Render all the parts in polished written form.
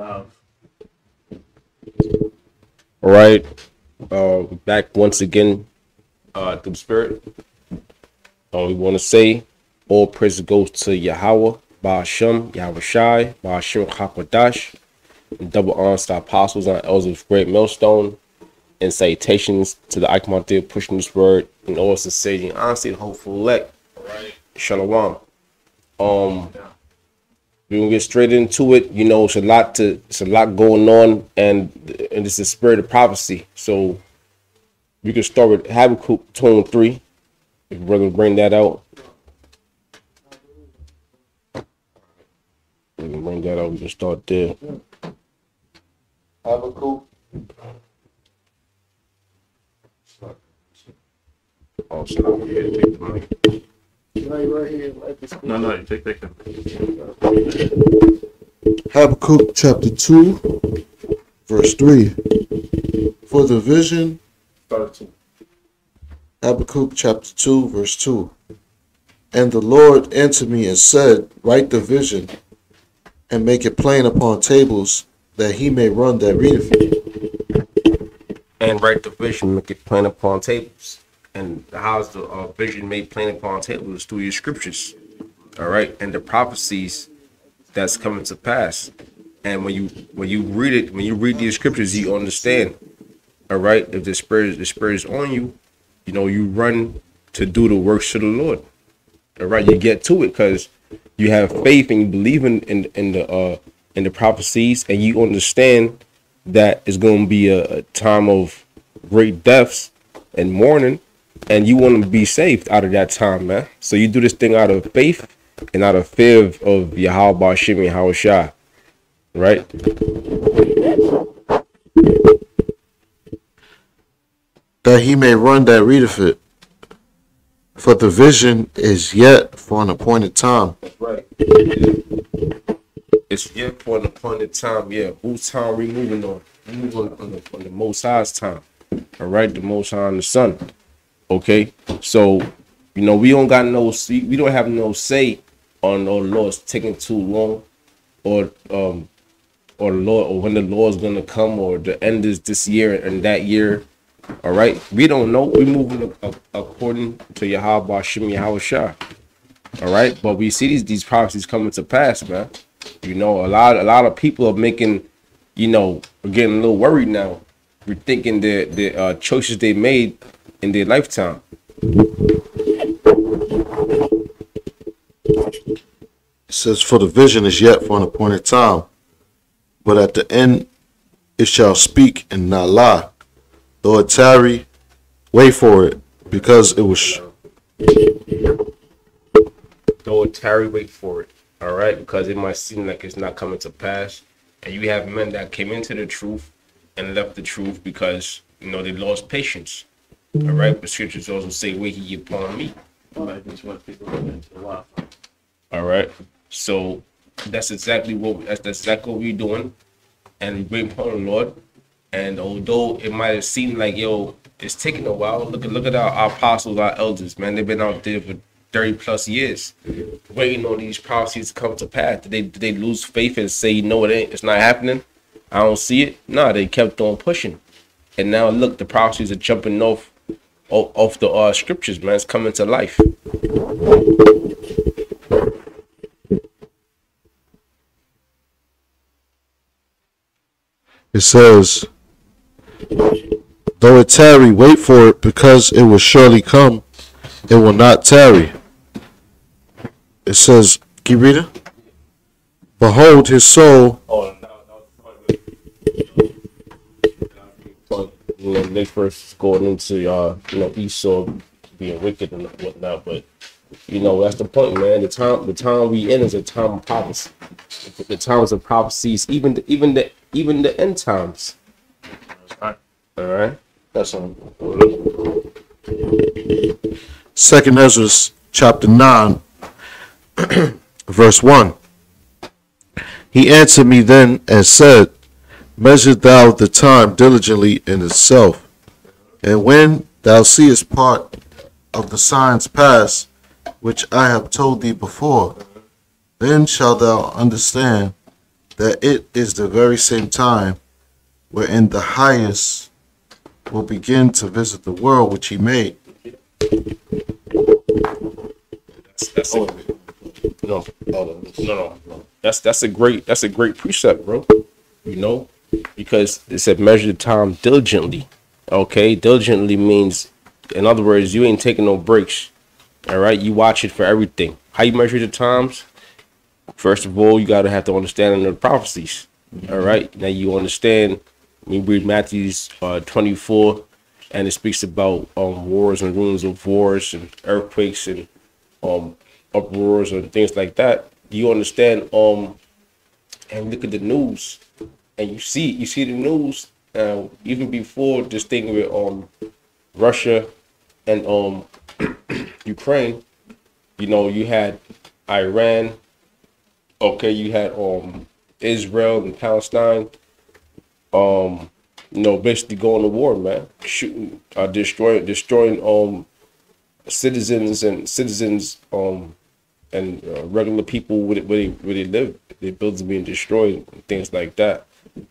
All right. Back once again through the Spirit. We want to say all praise goes to Yahweh, Ba'ashem, Yahweh Shai, Ba'ashem Hakwadash, and double honors to our apostles and elders of Great Millstone, and salutations to the Ikemonte pushing this word, and all sincerity and honesty, the hopeful elect. All right. Shalom. We're gonna get straight into it. You know, it's a lot going on, and this is spirit of prophecy. So we can start with Habakkuk 2:3. If we're gonna bring that out. We can bring that out. We can start there. Habakkuk. Oh, it's not here. Take the mic. Right here. No, you take that. Habakkuk chapter 2, verse 3. For the vision. Habakkuk chapter 2, verse 2. And the Lord answered me and said, write the vision and make it plain upon tables, that he may run that readeth it. And write the vision, make it plain upon tables. And how's the vision made plain upon tables? Through your scriptures. All right. And the prophecies that's coming to pass. And when you read it, when you read these scriptures, you understand. All right. If the spirit is on you, you know, you run to do the works of the Lord. All right. You get to it because you have faith and you believe in the prophecies, and you understand that it's going to be a time of great deaths and mourning. And you want to be saved out of that time, man. So you do this thing out of faith and out of fear of Yahweh Ba'ashem and Yahweh Shai. Right? That he may run that readeth it. For the vision is yet for an appointed time. That's right. It's yet for an appointed time. Yeah. Whose time we moving on? We moving on the Most High's time. All right? The Most High and the Son. Okay, so you know we don't have no say on the Lord's taking too long, or the Lord, or when the Lord's gonna come, or the end is this year and that year. All right, we don't know. We moving according to Yahweh Ba'ashem Yahweh Shai. All right, but we see these prophecies coming to pass, man. You know, a lot of people are making, you know, are getting a little worried now. We're thinking the choices they made in their lifetime. It says, for the vision is yet for an appointed time, but at the end it shall speak and not lie. Though it tarry, wait for it, because it was. Though it tarry, wait for it. All right, because it might seem like it's not coming to pass, and you have men that came into the truth and left the truth because you know they lost patience. All right, but scriptures also say, wait ye upon me. All right, so that's exactly what we're doing, and we wait upon the Lord. And although it might have seemed like it's taking a while, look at our apostles, our elders, man. They've been out there for 30+ years, waiting on these prophecies to come to pass. Did they lose faith and say, no, it's not happening? I don't see it. No, they kept on pushing, and now look, the prophecies are jumping off the scriptures, man. It's coming to life. It says, though it tarry, wait for it, because it will surely come. It will not tarry. It says, keep reading. Behold, his soul. You know, they first going into Esau being wicked and whatnot, but you know that's the point, man. The time we in is a time of prophecy. The times of prophecies, even the end times. All right, that's on. Second Ezra chapter 9, verse 1. He answered me then and said, measure thou the time diligently in itself, and when thou seest part of the signs pass, which I have told thee before, then shalt thou understand that it is the very same time wherein the highest will begin to visit the world which he made. That's a, no, no. That's a great precept, bro. You know, because it said measure the time diligently. Okay, diligently means, in other words, you ain't taking no breaks. All right, you watch it for everything. How you measure the times? First of all, you gotta have to understand the prophecies. All right, now you understand. We read Matthew's 24, and it speaks about wars and rumors of wars and earthquakes and uproars and things like that. You understand? And look at the news, and you see the news. Even before this thing with Russia and Ukraine, you know, you had Iran. Okay, you had Israel and Palestine. You know, basically going to war, man, shooting, destroying citizens and regular people where they live. Their buildings being destroyed and things like that.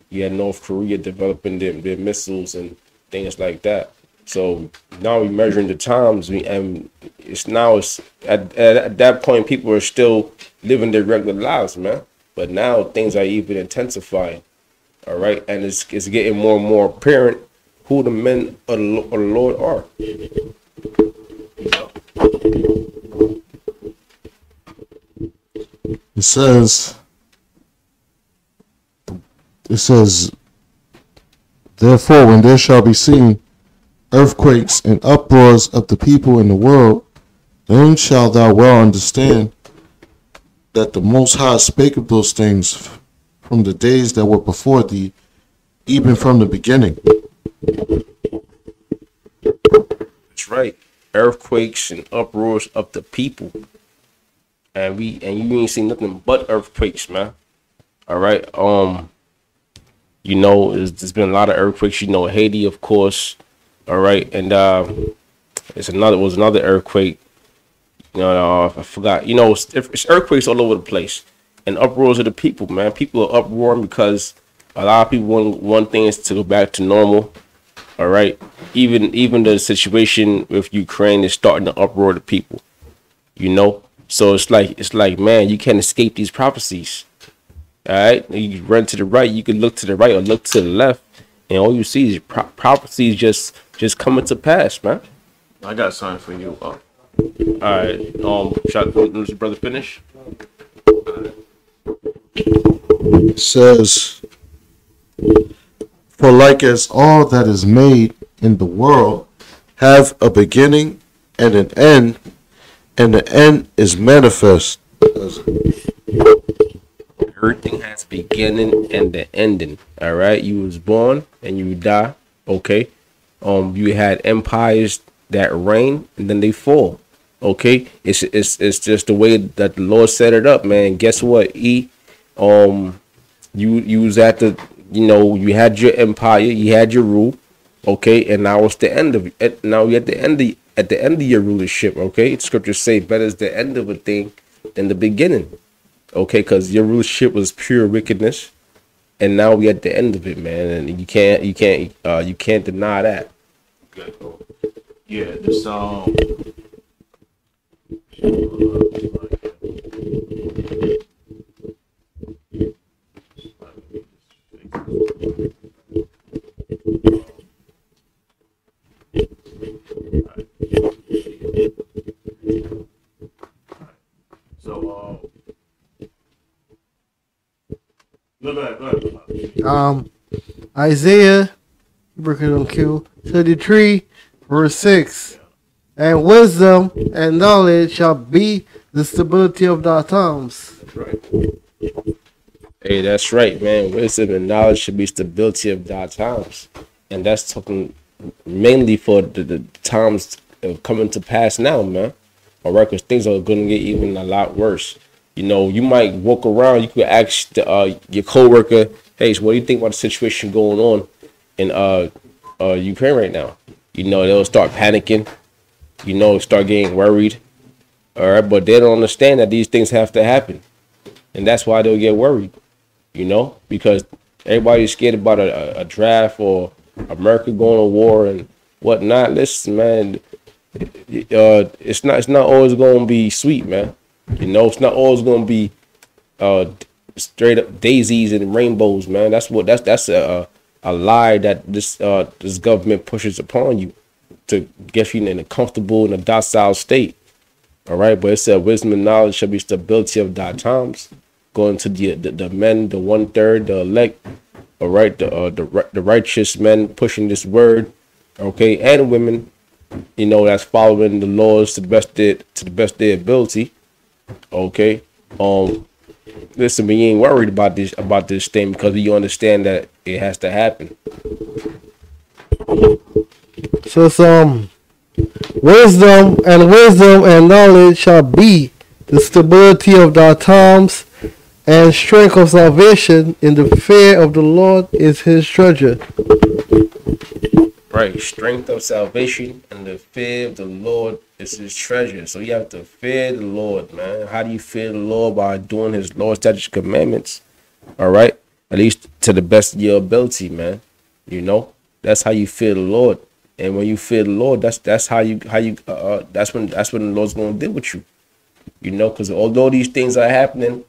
You had North Korea developing their missiles and things like that. So now we're measuring the times, and it's at that point people are still living their regular lives, man. But now things are even intensifying. All right, and it's getting more and more apparent who the men of the Lord are. It says, therefore, when there shall be seen earthquakes and uproars of the people in the world, then shalt thou well understand that the Most High spake of those things from the days that were before thee, even from the beginning. That's right. Earthquakes and uproars of the people. And you ain't seen nothing but earthquakes, man. All right. You know, there's been a lot of earthquakes. You know, Haiti, of course. All right, and was another earthquake. You know, I forgot. You know, it's earthquakes all over the place, and uproars of the people, man. People are uproaring because a lot of people want things to go back to normal. All right, even the situation with Ukraine is starting to uproar the people. You know, so it's like, man, you can't escape these prophecies. All right, you run to the right, you can look to the right or look to the left, and all you see is prophecies just coming to pass, man. I got something for you. All right, let your brother finish. It says, for like as all that is made in the world have a beginning and an end, and the end is manifest. Everything has a beginning and the ending. All right, you was born and you die. Okay, you had empires that reign and then they fall. Okay, it's just the way that the Lord set it up, man. Guess what? You was at the, you know, you had your empire, you had your rule. Okay, and now it's the end of it. Now you're at the end of your rulership. Okay, scriptures say better is the end of a thing than the beginning. Okay, because your rulership was pure wickedness, and now we at the end of it, man, and you can't deny that. Yeah, this Isaiah, working on Q 33, verse 6. And wisdom and knowledge shall be the stability of thy times. That's right. Hey, that's right, man. Wisdom and knowledge should be stability of thy times. And that's talking mainly for the times coming to pass now, man. All right, because things are going to get even a lot worse. You know, you might walk around, you could ask your coworker, hey, so what do you think about the situation going on in Ukraine right now? You know, they'll start panicking, you know, start getting worried. All right, but they don't understand that these things have to happen. And that's why they'll get worried. you know, because everybody's scared about a draft or America going to war and whatnot. Listen, man, it's not always gonna be sweet, man. You know, it's not always gonna be uh straight up daisies and rainbows, man. That's a lie that this government pushes upon you to get you in a comfortable and a docile state. All right, but it said wisdom and knowledge shall be stability of thy times. Going to the men, the 1/3, the elect. All right, the righteous men pushing this word. Okay, and women, you know, that's following the laws to the best of their ability. Okay, listen, we ain't worried about this thing because you understand that it has to happen. So some wisdom and knowledge shall be the stability of thy times, and strength of salvation in the fear of the Lord is his treasure. Right, strength of salvation and the fear of the Lord is his treasure. So you have to fear the Lord, man. How do you fear the Lord? By doing his laws, statutes, commandments. All right, at least to the best of your ability, man. You know, that's how you fear the Lord. And when you fear the Lord, that's how you that's when the Lord's gonna deal with you. You know, because although these things are happening,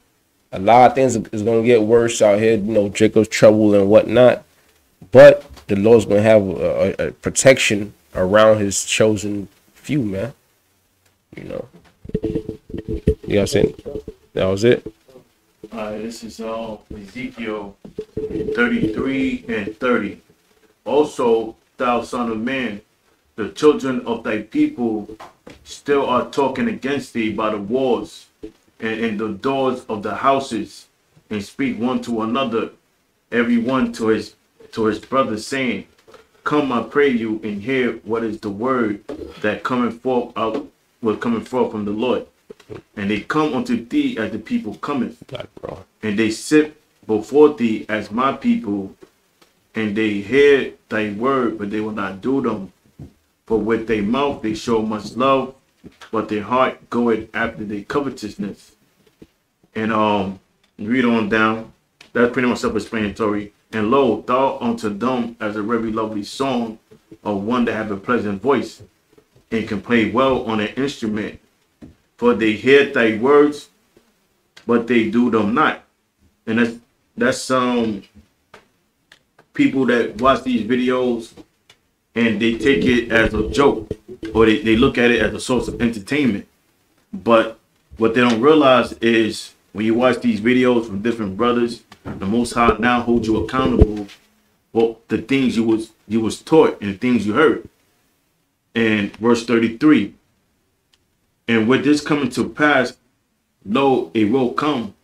a lot of things is gonna get worse out here. You know, Jacob's trouble and whatnot. But the Lord's gonna have a protection around his chosen few, man. You know. You know what I'm saying? That was it. Alright, this is Ezekiel 33 and 30. Also, thou son of man, the children of thy people still are talking against thee by the walls and in the doors of the houses, and speak one to another, every one to his brother, saying, Come, I pray you, and hear what is the word that cometh forth from the Lord. And they come unto thee as the people cometh, and they sit before thee as my people, and they hear thy word, but they will not do them. For with their mouth they show much love, but their heart goeth after their covetousness. And read on down. That's pretty much self-explanatory. And lo, thou unto them as a very lovely song of one that have a pleasant voice, and can play well on an instrument. For they hear thy words, but they do them not. And that's people that watch these videos and they take it as a joke, or they look at it as a source of entertainment. But what they don't realize is when you watch these videos from different brothers, the Most High now holds you accountable for the things you was taught and the things you heard. And verse 33, and with this coming to pass, lo, it will come.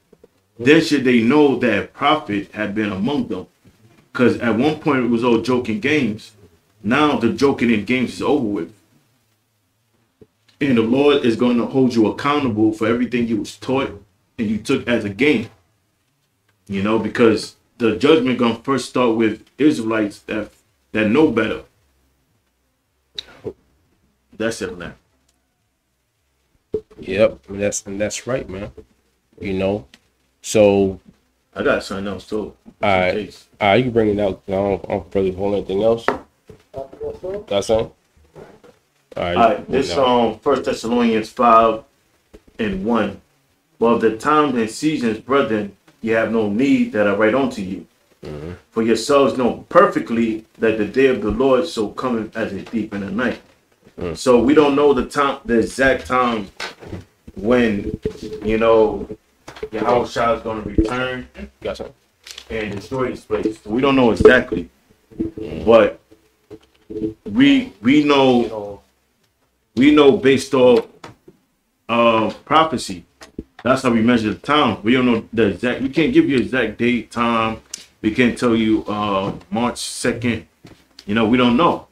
Then should they know that a prophet had been among them. Because at one point it was all joking games. Now the joking and games is over with. And the Lord is going to hold you accountable for everything you was taught and you took as a game. You know, because the judgment going to first start with Israelites that know better. That's it, man. Yep, that's right, man. You know, so I got something else too. You can bring it out. I don't really hold anything else. Got something? All right. This 1 Thessalonians 5 and 1. Well, the times and seasons, brethren, you have no need that I write unto you. Mm-hmm. For yourselves know perfectly that the day of the Lord so cometh as a thief in the night. Mm. So we don't know the exact time when, you know, Yahushua is going to return and destroy this place. We don't know exactly, but we know based off prophecy. That's how we measure the time. We don't know the exact. We can't give you exact date, time. We can't tell you March 2nd. You know, we don't know.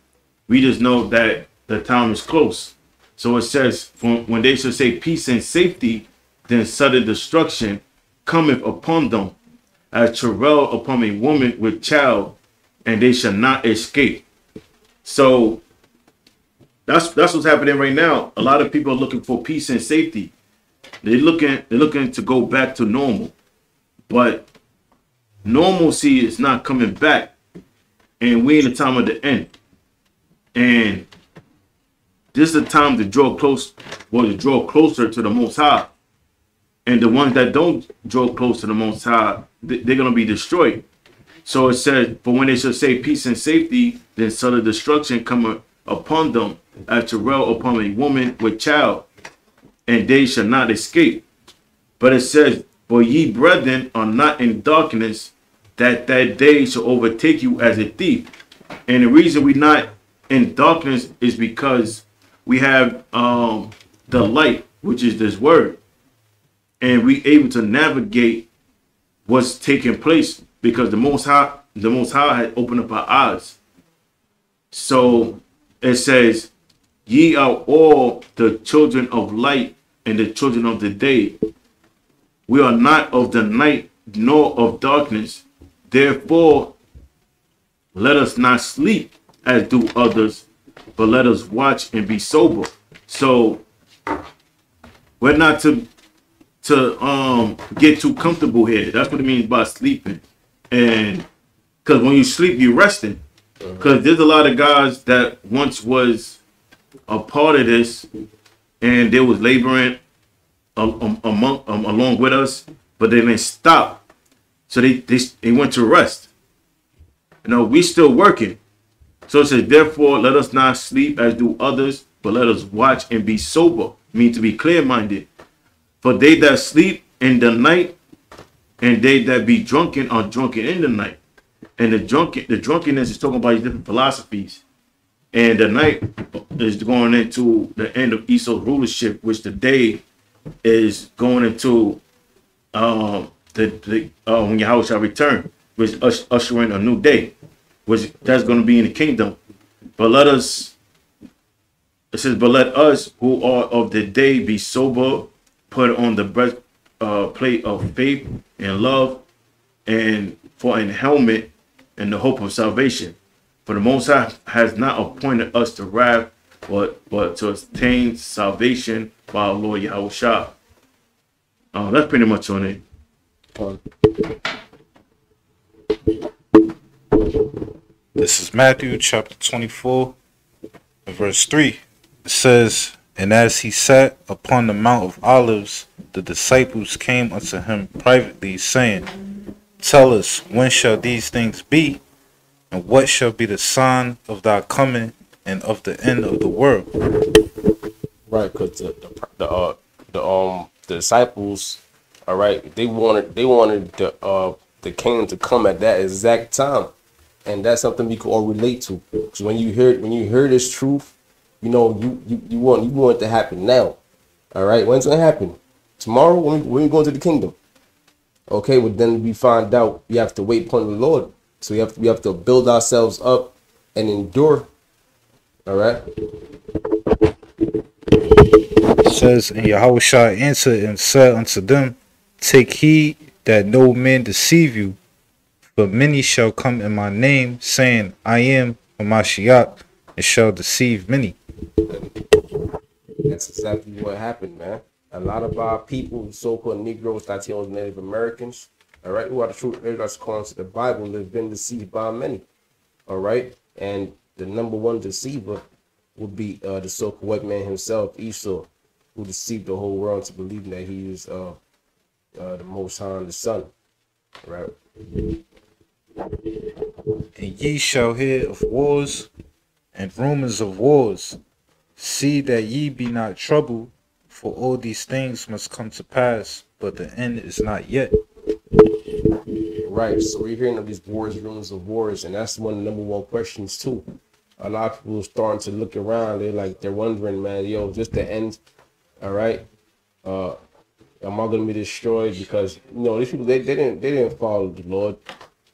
We just know that the time is close. So it says, when they shall say peace and safety, then sudden destruction cometh upon them, as travail upon a woman with child, and they shall not escape. So that's what's happening right now. A lot of people are looking for peace and safety. They're looking to go back to normal, but normalcy is not coming back, and we in the time of the end, and this is the time to draw close, or to draw closer to the Most High. And the ones that don't draw close to the Most High, they're gonna be destroyed. So it says, "For when they shall say peace and safety, then sudden destruction come upon them, as Terrell upon a woman with child, and they shall not escape." But it says, "For ye brethren are not in darkness, that day shall overtake you as a thief." And the reason we're not in darkness is because we have the light, which is this word, and we able to navigate what's taking place because the Most High had opened up our eyes. So it says, "Ye are all the children of light and the children of the day. We are not of the night nor of darkness. Therefore, let us not sleep as do others, but let us watch and be sober." So we're not to get too comfortable here. That's what it means by sleeping. And because when you sleep, you're resting. Because there's a lot of guys that once was a part of this, and they was laboring along with us, but they didn't stop. So they went to rest. You know, we still working. So it says, "Therefore, let us not sleep as do others, but let us watch and be sober," mean to be clear-minded. "For they that sleep in the night and they that be drunken are drunken in the night." And the drunkenness is talking about these different philosophies. And the night is going into the end of Esau's rulership, which the day is going into when Yahweh shall return, which ushering a new day, which that's going to be in the kingdom. But it says, "But let us who are of the day be sober, put on the breastplate of faith and love, and for an helmet and the hope of salvation. For the Most High has not appointed us to wrath, but to attain salvation by our Lord Yahweh Shah." That's pretty much on it. This is Matthew chapter 24, verse 3. It says, "And as he sat upon the Mount of Olives, the disciples came unto him privately, saying, Tell us, when shall these things be? And what shall be the sign of thy coming and of the end of the world?" Right, because the disciples, all right, they wanted the kingdom to come at that exact time, and that's something we could all relate to. Because when you hear this truth, you know you want it to happen now. All right, when's it gonna happen? Tomorrow when we go to the kingdom. Okay, but then we find out we have to wait upon the Lord. So we have to build ourselves up and endure. All right. It says, "And Yahushua answered and said unto them, Take heed that no man deceive you, for many shall come in my name, saying, I am Hamashiach, and shall deceive many." That's exactly what happened, man. A lot of our people, so-called Negroes, Latinos, Native Americans, all right, who are the true Israelites according to the Bible, have been deceived by many, all right? And the number one deceiver would be the so-called white man himself, Esau, who deceived the whole world into believing that he is the Most High, the Son, right? "And ye shall hear of wars and rumors of wars. See that ye be not troubled, for all these things must come to pass, but the end is not yet." Right, so we're hearing of these wars, rumors of wars, and that's one of the number one questions too. A lot of people are starting to look around. They're wondering, man, yo, just the end, all right? Am I gonna be destroyed? Because these people they didn't follow the Lord.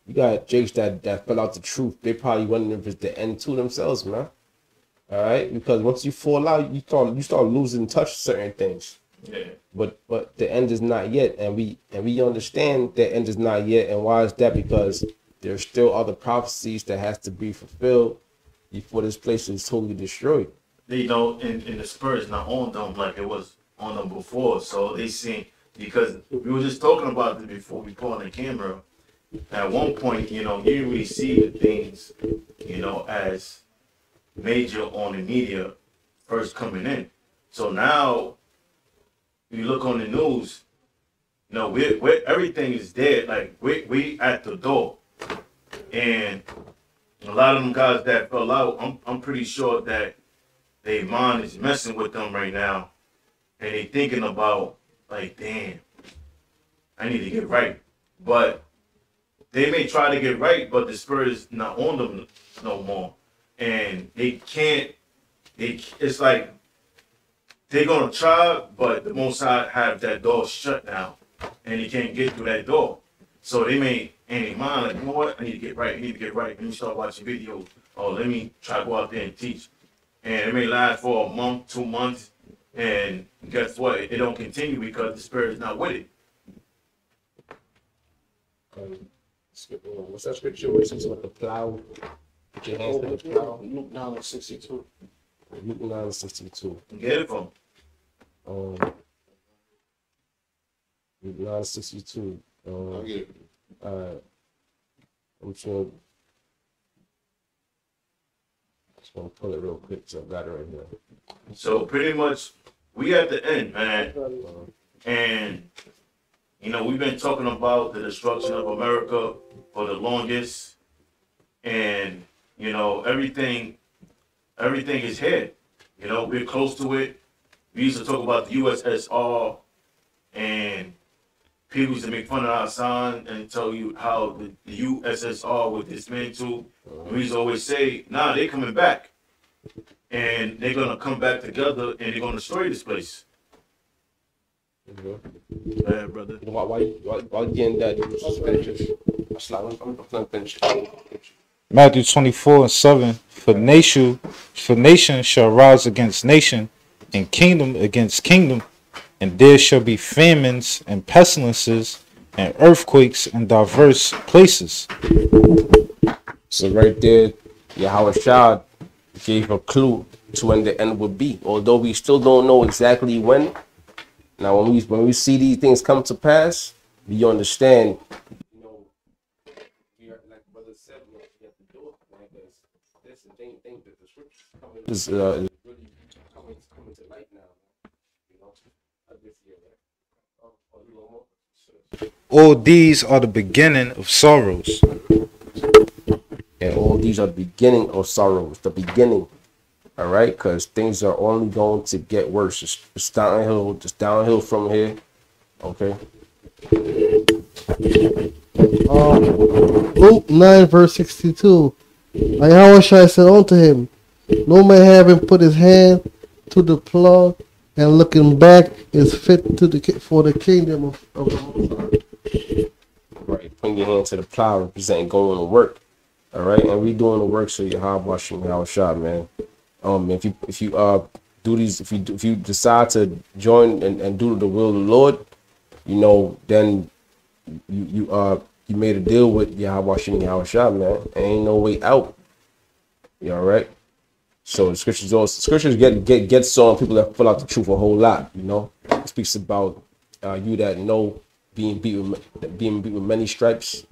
You got Jakes that fell out the truth. They probably wondering if it's the end to themselves, man. All right, because once you fall out, you start losing touch with certain things. Yeah. But the end is not yet, and we understand the end is not yet. And why is that? Because there's still other prophecies that has to be fulfilled before this place is totally destroyed. And the spirit is not on them like it was on them before. So they seen, because we were just talking about this before we put on the camera, At one point, you didn't really see the things, as major on the media first coming in. So now, you look on the news, we're everything is dead. Like we at the door, and a lot of them guys that fell out, I'm pretty sure that their mind is messing with them right now, and they thinking about like, damn, I need to get right. But they may try to get right, but the spirit is not on them no more, and they can't. It's like they're gonna try, but the Most High have that door shut down, and they can't get through that door. So they may in their mind like, you know what? I need to get right. I need to get right. Let me start watching videos, or let me try to go out there and teach. And it may last for a month, 2 months, and guess what? It don't continue because the spirit is not with it. What's that scripture where it says with the plow? Put your hands to the plow. Luke 9:62. Luke 9:62. Get it from. Luke 9:62. I'll get it. I'm just gonna pull it real quick, so I got it right here. So pretty much, we at the end, man, and we've been talking about the destruction of America for the longest, and everything is here. We're close to it. We used to talk about the USSR, and people used to make fun of our sign and tell you how the USSR was dismantled. We used to always say, nah, they're coming back. And they're going to come back together and they're going to destroy this place. Go ahead, brother. Why you getting that? Just finish it. I'm gonna finish it. Matthew 24:7. For nation shall rise against nation, and kingdom against kingdom, and there shall be famines and pestilences and earthquakes in diverse places. So right there, Yahweh Shah gave a clue to when the end would be. Although we still don't know exactly when. Now, when we see these things come to pass, we understand. We are, like Brother said, we have to do it. Because that's the thing that the scriptures is really coming to light now. All these are the beginning of sorrows. And all these are the beginning of sorrows. The beginning. All right, because things are only going to get worse. It's downhill, just downhill from here. Okay. Luke 9:62. Yahweh Shai said unto him, no man having put his hand to the plow and looking back is fit for the kingdom of the Most High. Right, putting your hand to the plow, representing going to work. All right, and we doing the work, so Yahweh Shai, man. If you do these, if you decide to join and do the will of the Lord, then you made a deal with Yahweh Shai, man. Ain't no way out. You all right? So the scriptures get so on people that fill out the truth a whole lot. It speaks about you that know being beat with many stripes,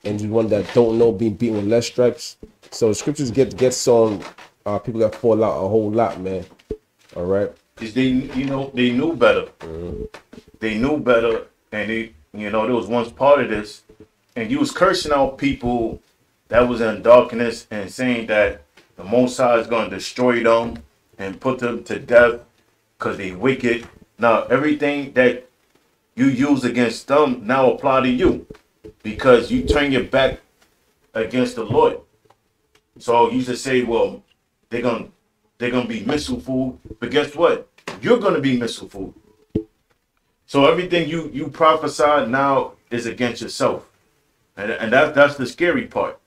and you one that don't know being beaten with less stripes. So the scriptures get so on people that fall out a whole lot, man. All right. Because they knew better. Mm-hmm. They knew better, and there was once part of this, and you was cursing out people that was in darkness and saying that the Most High is going to destroy them and put them to death because they wicked. Now everything that you use against them now apply to you because you turn your back against the Lord. So you just say, well, they're gonna be missile food, but guess what? You're gonna be missile food. So everything you prophesy now is against yourself, and that's the scary part.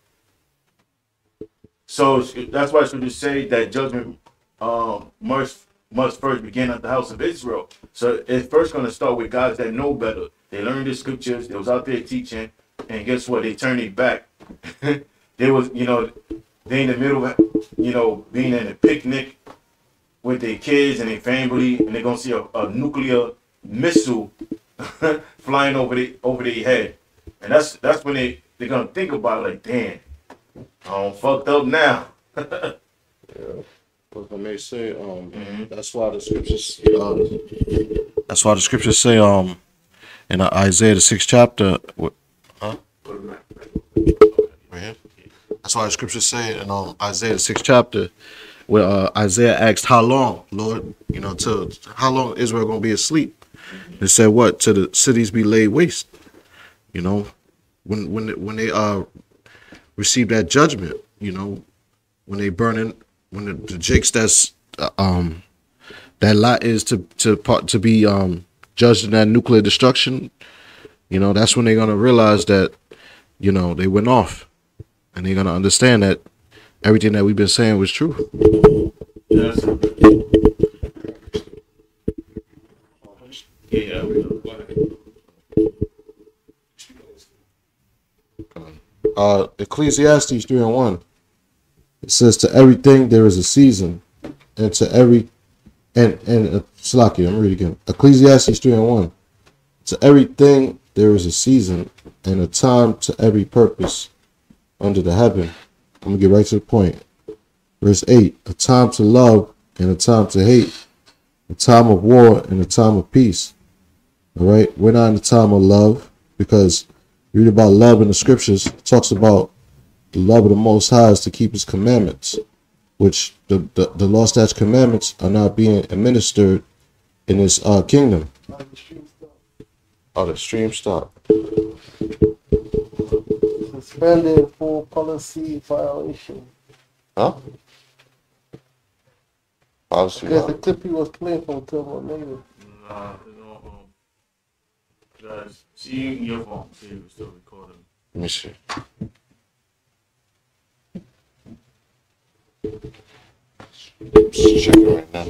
So that's why I should just say that judgment must first begin at the house of Israel. So it's first gonna start with guys that know better. They learned the scriptures. They was out there teaching, and guess what? They turned their back. They was they in the middle of, being in a picnic with their kids and their family, and they're gonna see a nuclear missile flying over their head, and that's when they're gonna think about it like, damn, I'm fucked up now. What I may say, that's why the scriptures. That's why the scriptures say, in Isaiah the 6th chapter. Right here. That's why the scriptures say in Isaiah the 6th chapter, where Isaiah asked, "How long, Lord? Till how long Israel gonna be asleep?" It said, "What? Till the cities be laid waste." When they receive that judgment, when they burning, when the jakes that lot is to be judged in that nuclear destruction, that's when they're gonna realize that they went off, and they're gonna understand that everything that we've been saying was true. Yes. Yeah. Ecclesiastes 3:1. It says, "To everything there is a season, and to every Salaki, I'm reading again. Ecclesiastes 3:1. To everything there is a season, and a time to every purpose under the heaven." I'm gonna get right to the point. Verse 8: "A time to love and a time to hate, a time of war and a time of peace." All right, we're not in the time of love, because you read about love in the scriptures. It talks about the love of the Most High is to keep His commandments, which the law, statutes, commandments are not being administered in His kingdom. Oh, the stream stopped. Suspended for policy violation. Huh? Policy. Because the clip he was playing from Terminator. Nah, guys, see your phone. See if it's still recording. Let me see. Just checking right now.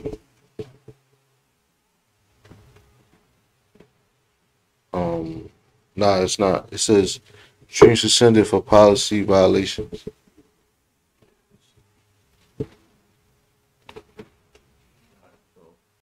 Nah, it's not. It says stream suspended for policy violations.